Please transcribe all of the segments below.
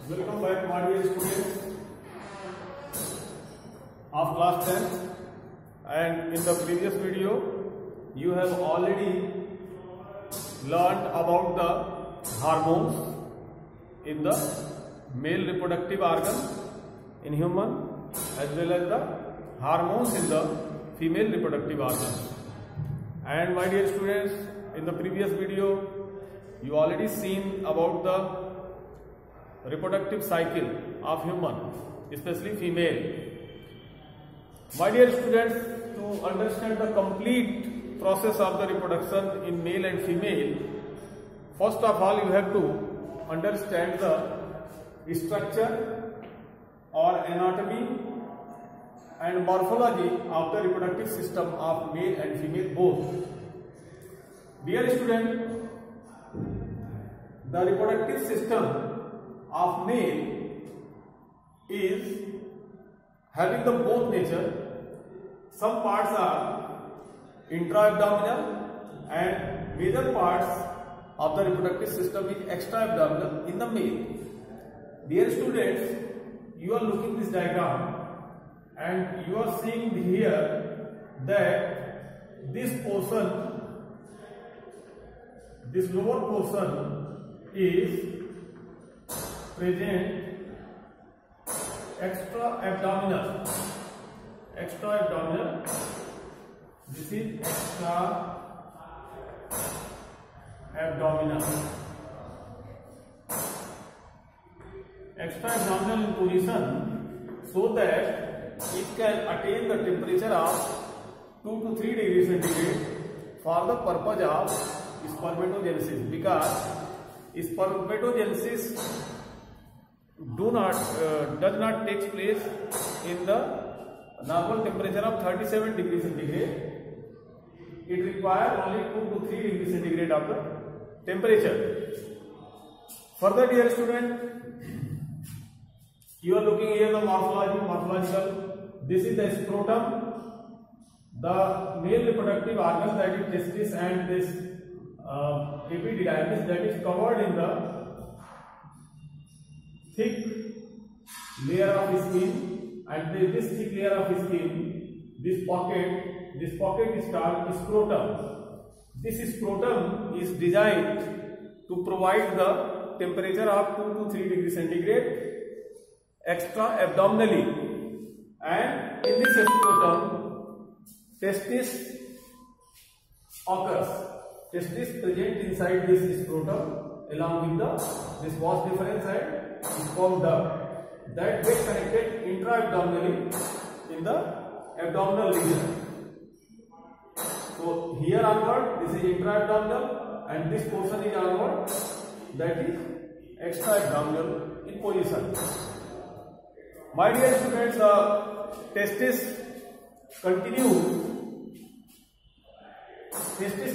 Welcome back, my dear students of class 10. And in the previous video, you have already learned about the hormones in the male reproductive organ in human, as well as the hormones in the female reproductive organ. And my dear students, in the previous video, you already seen about the reproductive cycle of human, especially female. My dear students, to understand the complete process of the reproduction in male and female, first of all you have to understand the structure or anatomy and morphology of the reproductive system of male and female both. Dear student, the reproductive system of male is having the both nature. Some parts are intra-abdominal and major parts of the reproductive system is extra-abdominal in the male. Dear students, you are looking this diagram and you are seeing here that this portion, this lower portion is present extra-abdominal. Extra-abdominal. This is extra-abdominal. Extra-abdominal in position so that it can attain the temperature of 2 to 3 degrees centigrade for the purpose of spermatogenesis, because spermatogenesis does not take place in the normal temperature of 37 degrees centigrade. It requires only 2 to 3 degrees centigrade of the temperature. Further, dear student, you are looking here the morphological. This is the scrotum, the male reproductive organ, that is testis, and this epididymis, that is covered in the thick layer of skin, and this thick layer of skin, this pocket is called scrotum. This scrotum is designed to provide the temperature of 2 to 3 degrees centigrade extra-abdominally, and in this scrotum testis occurs. Testis present inside this scrotum along with this vas deferens and sperm duct that get connected intra-abdominally in the abdominal region. So here onward, this is intra-abdominal and this portion is onward, that is extra-abdominal in position. My dear students, testis continues with this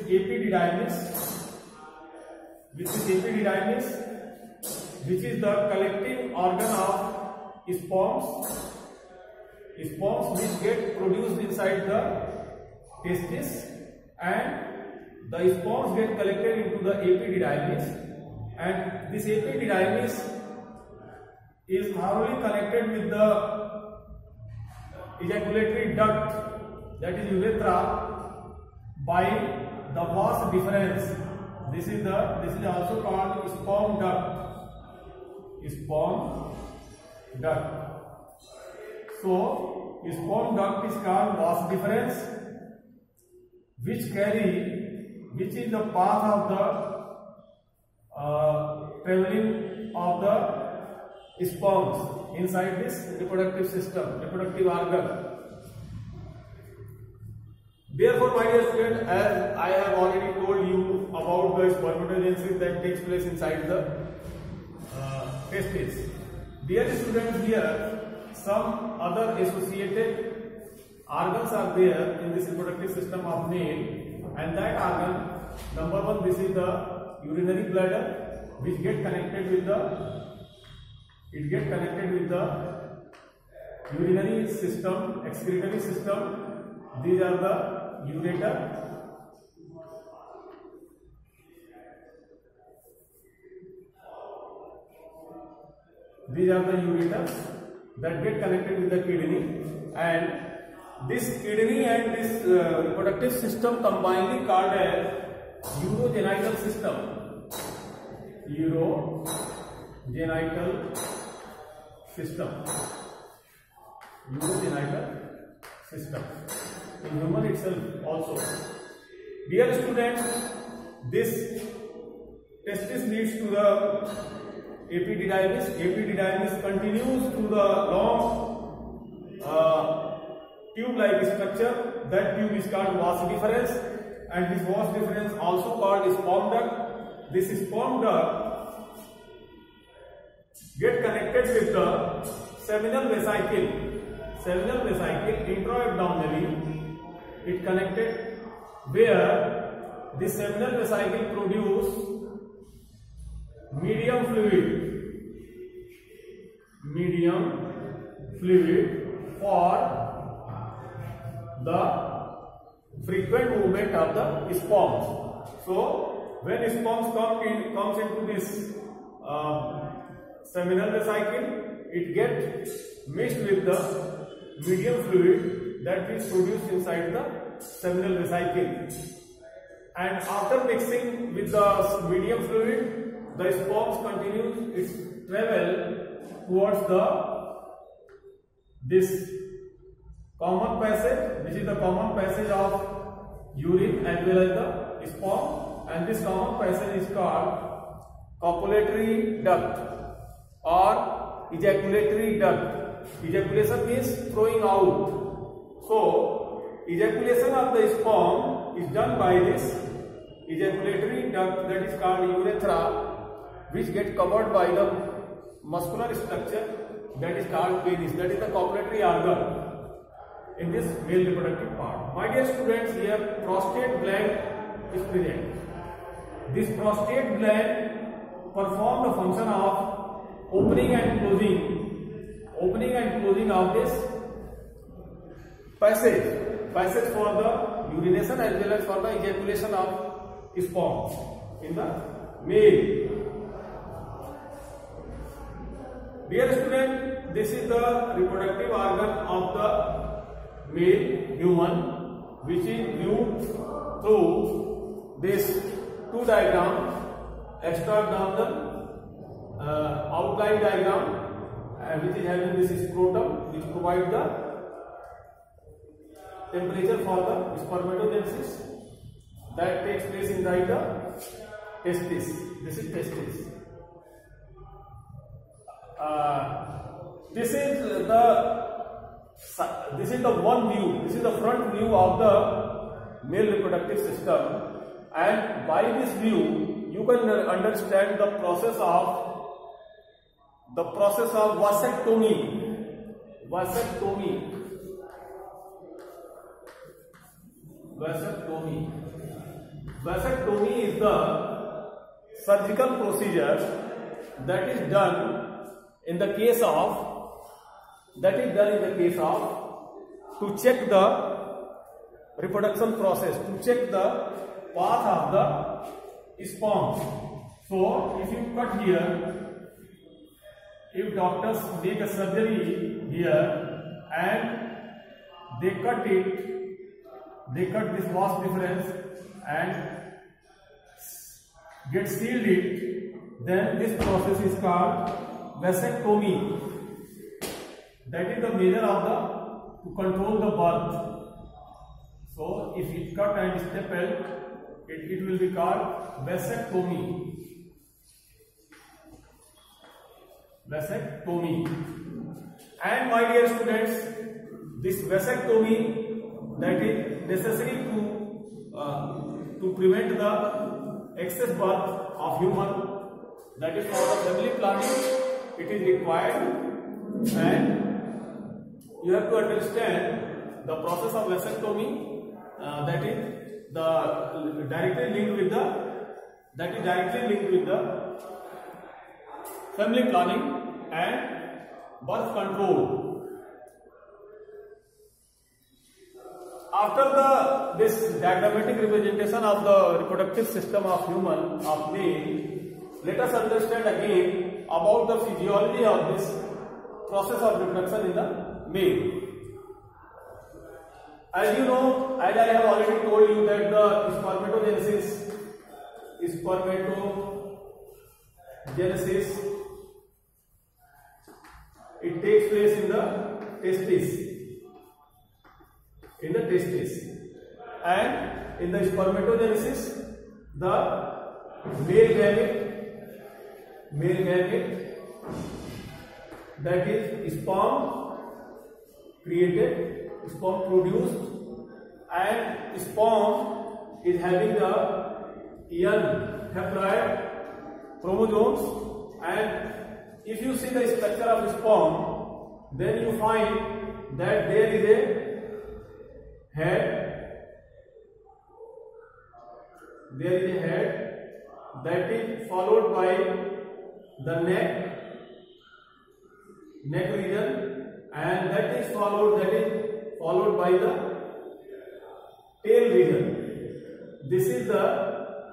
epididymis, which is the collecting organ of sperms which get produced inside the testis, and the sperms get collected into the epididymis, and this epididymis is thoroughly connected with the ejaculatory duct, that is urethra, by the vas deferens. This is also called sperm duct. So sperm duct is called vas deferens, which is the path of the traveling of the sperms inside this reproductive system, reproductive organ. Therefore, my dear student, as I have already told you about the spermatogenesis that takes place inside the testis. Dear students, here some other associated organs are there in this reproductive system of male, and that organ, number one, this is the urinary bladder, which get connected with the urinary system, excretory system. These are the ureter, These are the ureters that get connected with the kidney, and this kidney and this reproductive system combinedly called as urogenital system. Urogenital system. Urogenital system. In human itself also. Dear students, this testis leads to the epididymis. Epididymis continues to the long tube-like structure. That tube is called vas deferens, and this vas deferens also called sperm duct. This sperm duct get connected with the seminal vesicle. Seminal vesicle intra-abdominally it connected, where this seminal vesicle produce medium fluid for the frequent movement of the sperms. So when sperms comes into this seminal vesicle, it gets mixed with the medium fluid that is produced inside the seminal vesicle, and after mixing with the medium fluid, the sperms continues its travel towards this common passage. This is the common passage of urine as well as the sperm, and this common passage is called copulatory duct or ejaculatory duct. Ejaculation means throwing out. So ejaculation of the sperm is done by this ejaculatory duct, that is called urethra, which get covered by the muscular structure that is called penis. That is the copulatory organ in this male reproductive part. My dear students, here prostate gland is present. This prostate gland performs the function of opening and closing of this passage for the urination as well as for the ejaculation of sperm in the male. Dear student, this is the reproductive organ of the male human, which is viewed through this two diagrams, extra-abdominal outline diagram, which is having this scrotum, which provides the temperature for the spermatogenesis that takes place inside the testis. This is testis. This is the one view. This is the front view of the male reproductive system, and by this view you can understand the process of vasectomy. Vasectomy is the surgical procedure that is done in the case of to check the reproduction process, to check the path of the sperm. So if you cut here, if doctors make a surgery here and they cut this vas deferens and get sealed it, then this process is called vasectomy. That is the measure of to control the birth. So if it cut and stapled, it will be called vasectomy. And my dear students, this vasectomy that is necessary to prevent the excess birth of human, that is for the family planning it is required, and you have to understand the process of vasectomy, that is directly linked with the family planning and birth control. After this diagrammatic representation of the reproductive system of human, of male, let us understand again about the physiology of this process of reproduction in the male. As you know, as I have already told you that the spermatogenesis it takes place in the testis, and in the spermatogenesis the male gamete, that is sperm produced, and sperm is having the n haploid chromosomes. And if you see the structure of sperm, then you find that there is a head, that is followed by the neck region, and that is followed by the tail region. This is the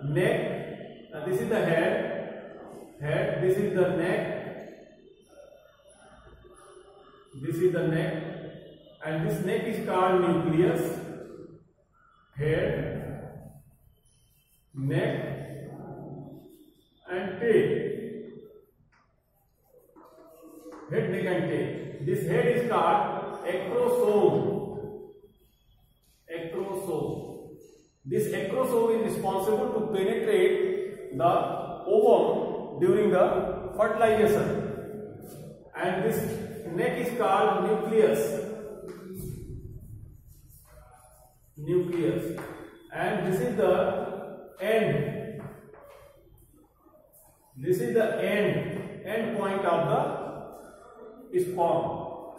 neck, this is the head, this is the neck, and this neck is called nucleus. Head, neck, and tail. Head, neck, and tail. This head is called acrosome. This acrosome is responsible to penetrate the ovum during the fertilization, and this neck is called nucleus, and this is the end. This is the end point of the sperm.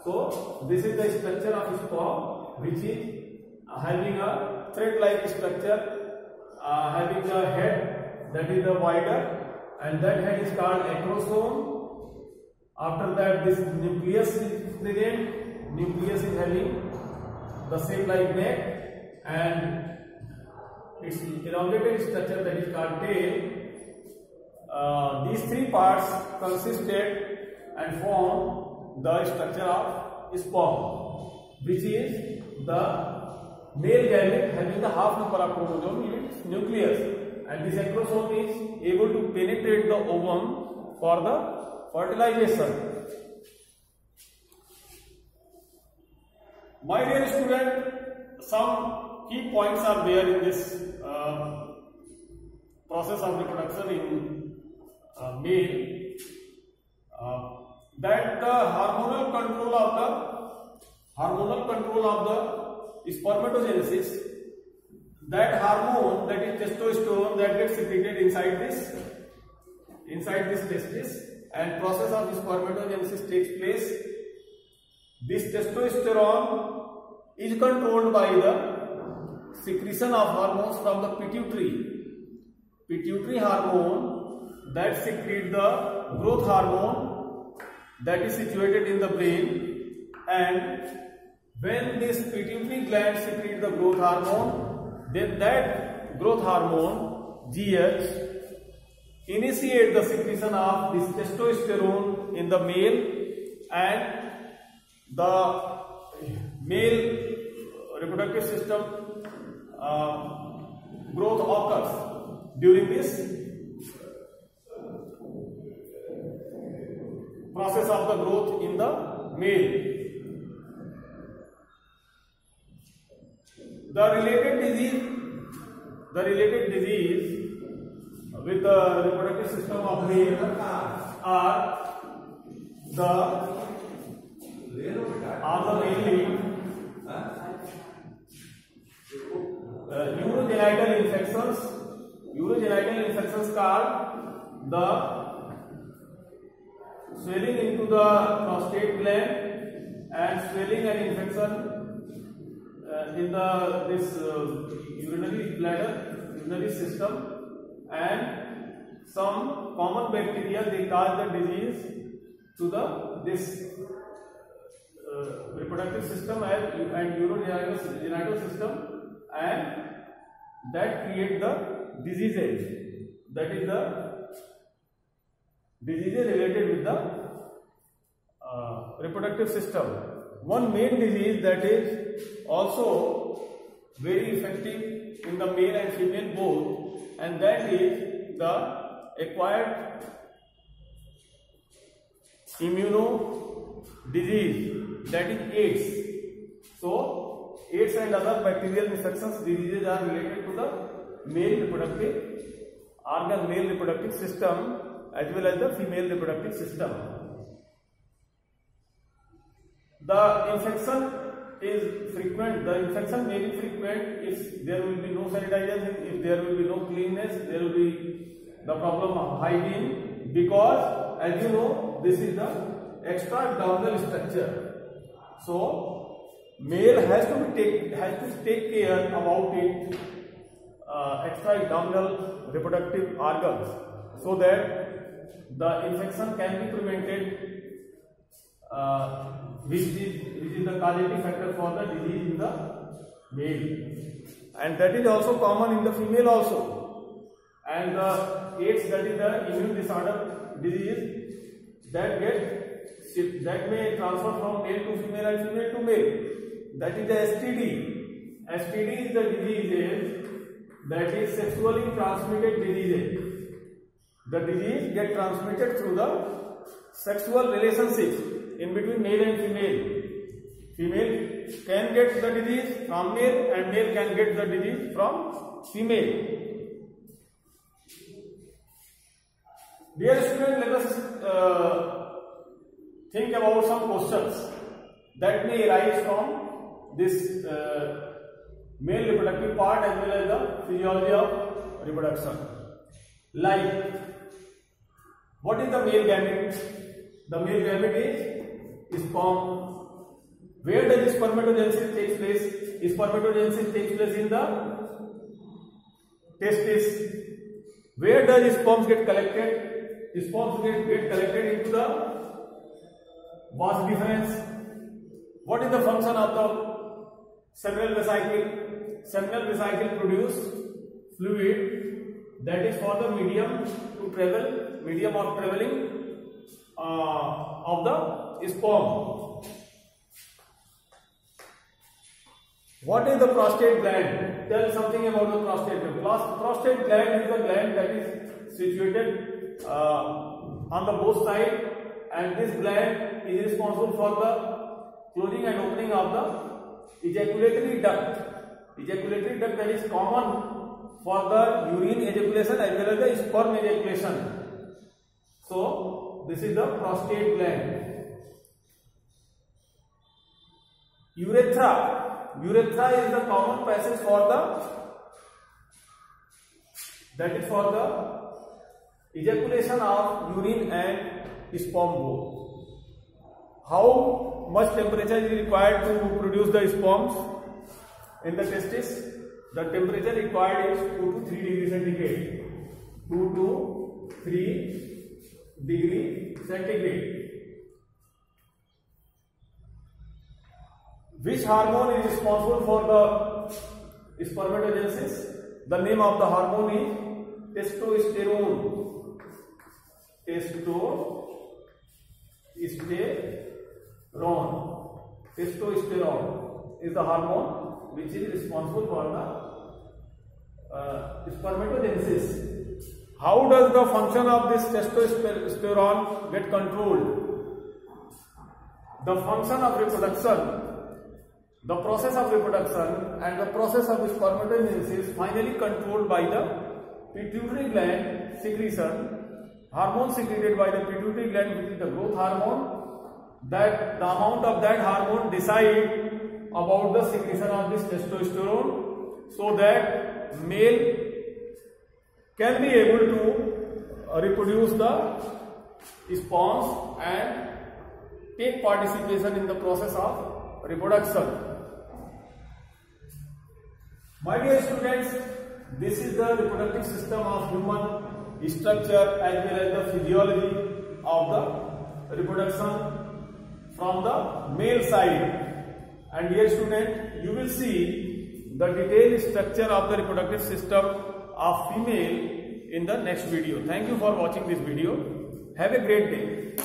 So this is the structure of sperm, which is having a thread-like structure, having a head that is the wider, and that head is called acrosome. After that, this nucleus is present. Nucleus is having the shape like neck, and its elongated structure that is called tail. These three parts consisted and form the structure of sperm, which is the male gamete having the half number of chromosomes in its nucleus, and this acrosome is able to penetrate the ovum for the fertilization. My dear student, some key points are there in this process of reproduction in male, that the hormonal control of the spermatogenesis, that hormone, that is testosterone, that gets secreted inside this testis, and process of spermatogenesis takes place. This testosterone is controlled by the secretion of hormones from the pituitary hormone that secretes the growth hormone that is situated in the brain, and when this pituitary gland secretes the growth hormone, then that growth hormone GH initiate the secretion of this testosterone in the male, and the male reproductive system growth occurs during this process of the growth in the male. The related disease with the reproductive system of male are mainly urogenital infections called the swelling into the prostate gland, and swelling and infection in this urinary bladder, urinary system, and some common bacteria, they cause the disease to this reproductive system and urogenital system, and that create the diseases. That is diseases related with the reproductive system. One main disease that is also very effective in the male and female both, and that is the acquired immuno disease, that is AIDS. So AIDS and other bacterial infections diseases are related to the male reproductive organ, male reproductive system, as well as the female reproductive system. The infection is frequent. The infection may be frequent if there will be no sanitization, if there will be no cleanness, there will be the problem of hygiene, because as you know, this is the extra-abdominal structure. So male has to take care about it, extra-abdominal reproductive organs, so that the infection can be prevented, which is the causative factor for the disease in the male, and that is also common in the female also. And the AIDS, that is the immune disorder disease that may transfer from male to female and female to male, that is the STD. STD is the disease that is sexually transmitted disease. The disease gets transmitted through the sexual relationships in between male and female. Female can get the disease from male, and male can get the disease from female. Dear students, let us think about some questions that may arise from this male reproductive part as well as the physiology of reproduction. Like, what is the male gamete? The male gamete is sperm. Where does spermatogenesis take place? Spermatogenesis takes place in the testis. Where does sperms get collected? Sperms get collected into the vas deferens. What is the function of the seminal vesicle? Seminal vesicle produce fluid that is for the medium to travel, medium of traveling of the sperm. What is the prostate gland? Tell something about the prostate gland. Prostate gland is the gland that is situated on the both sides, and this gland is responsible for the closing and opening of the ejaculatory duct. Ejaculatory duct that is common for the urine ejaculation as well as the sperm ejaculation. So this is the prostate gland. Urethra. Urethra is the common passage for the ejaculation of urine and sperm both. How much temperature is required to produce the sperms in the testis? The temperature required is 2 to 3 degrees centigrade. 2 to 3 degrees centigrade. Which hormone is responsible for the spermatogenesis? The name of the hormone is testosterone. Testosterone is the hormone which is responsible for the spermatogenesis. How does the function of this testosterone get controlled? The function of reproduction, the process of reproduction and the process of spermatogenesis is finally controlled by the pituitary gland secretion. Hormone secreted by the pituitary gland, which is the growth hormone, that the amount of that hormone decide about the secretion of this testosterone, so that male can be able to reproduce the sperms and take participation in the process of reproduction. My dear students, this is the reproductive system of human structure as well as the physiology of the reproduction from the male side. And dear student, you will see the detailed structure of the reproductive system of female in the next video. Thank you for watching this video. Have a great day.